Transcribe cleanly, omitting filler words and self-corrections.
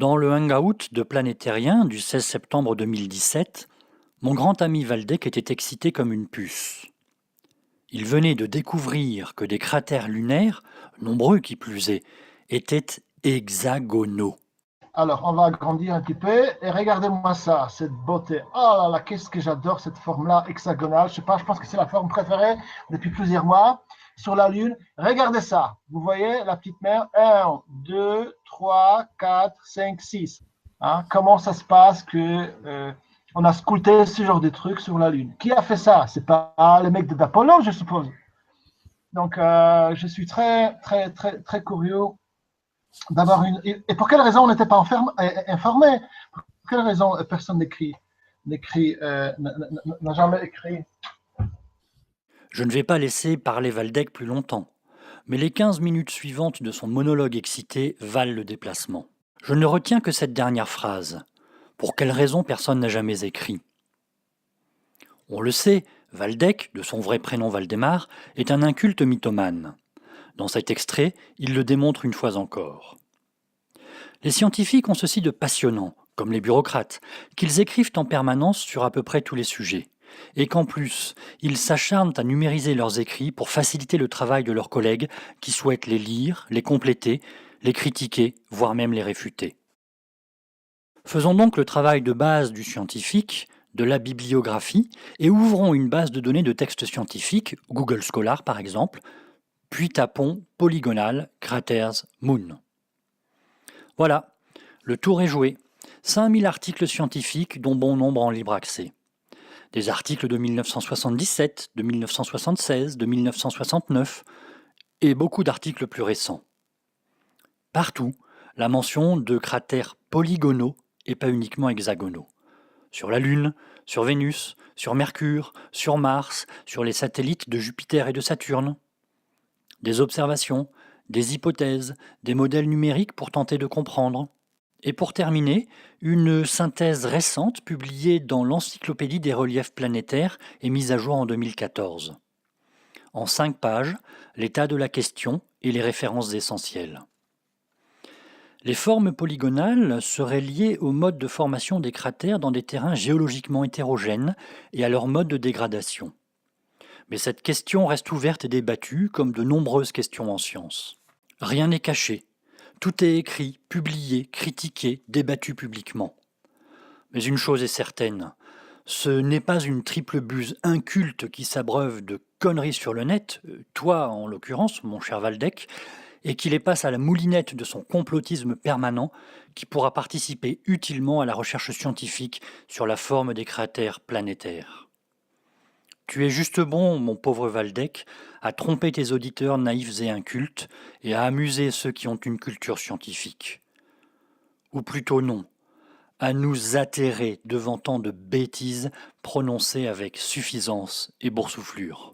Dans le hangout de Planétérien du 16 septembre 2017, mon grand ami Waldeck était excité comme une puce. Il venait de découvrir que des cratères lunaires, nombreux qui plus est, étaient hexagonaux. Alors, on va agrandir un petit peu et regardez-moi ça, cette beauté. Oh là là, qu'est-ce que j'adore cette forme-là hexagonale. Je sais pas, je pense que c'est la forme préférée depuis plusieurs mois sur la Lune. Regardez ça. Vous voyez la petite mer 1, 2, 3, 4, 5, 6. Comment ça se passe que on a sculpté ce genre de trucs sur la Lune? Qui a fait ça? C'est pas les mecs d'Apollo, je suppose. Donc, je suis très, très, très, très curieux d'avoir une. Et pour quelle raison on n'était pas informé? Pour quelle raison personne n'a jamais écrit? Je ne vais pas laisser parler Waldeck plus longtemps, mais les 15 minutes suivantes de son monologue excité valent le déplacement. Je ne retiens que cette dernière phrase. Pour quelle raison personne n'a jamais écrit? On le sait, Waldeck, de son vrai prénom Waldemar, est un inculte mythomane. Dans cet extrait, il le démontre une fois encore. Les scientifiques ont ceci de passionnant, comme les bureaucrates, qu'ils écrivent en permanence sur à peu près tous les sujets, et qu'en plus, ils s'acharnent à numériser leurs écrits pour faciliter le travail de leurs collègues qui souhaitent les lire, les compléter, les critiquer, voire même les réfuter. Faisons donc le travail de base du scientifique, de la bibliographie, et ouvrons une base de données de textes scientifiques, Google Scholar par exemple, puis tapons Polygonal Craters Moon. Voilà, le tour est joué. 5000 articles scientifiques dont bon nombre en libre accès. Des articles de 1977, de 1976, de 1969 et beaucoup d'articles plus récents. Partout, la mention de cratères polygonaux et pas uniquement hexagonaux. Sur la Lune, sur Vénus, sur Mercure, sur Mars, sur les satellites de Jupiter et de Saturne. Des observations, des hypothèses, des modèles numériques pour tenter de comprendre. Et pour terminer, une synthèse récente publiée dans l'Encyclopédie des reliefs planétaires et mise à jour en 2014. En 5 pages, l'état de la question et les références essentielles. Les formes polygonales seraient liées au mode de formation des cratères dans des terrains géologiquement hétérogènes et à leur mode de dégradation. Mais cette question reste ouverte et débattue comme de nombreuses questions en sciences. Rien n'est caché. Tout est écrit, publié, critiqué, débattu publiquement. Mais une chose est certaine, ce n'est pas une triple buse inculte qui s'abreuve de conneries sur le net, toi en l'occurrence, mon cher Waldeck, et qui les passe à la moulinette de son complotisme permanent qui pourra participer utilement à la recherche scientifique sur la forme des cratères planétaires. Tu es juste bon, mon pauvre Waldeck, à tromper tes auditeurs naïfs et incultes et à amuser ceux qui ont une culture scientifique. Ou plutôt non, à nous atterrer devant tant de bêtises prononcées avec suffisance et boursouflure.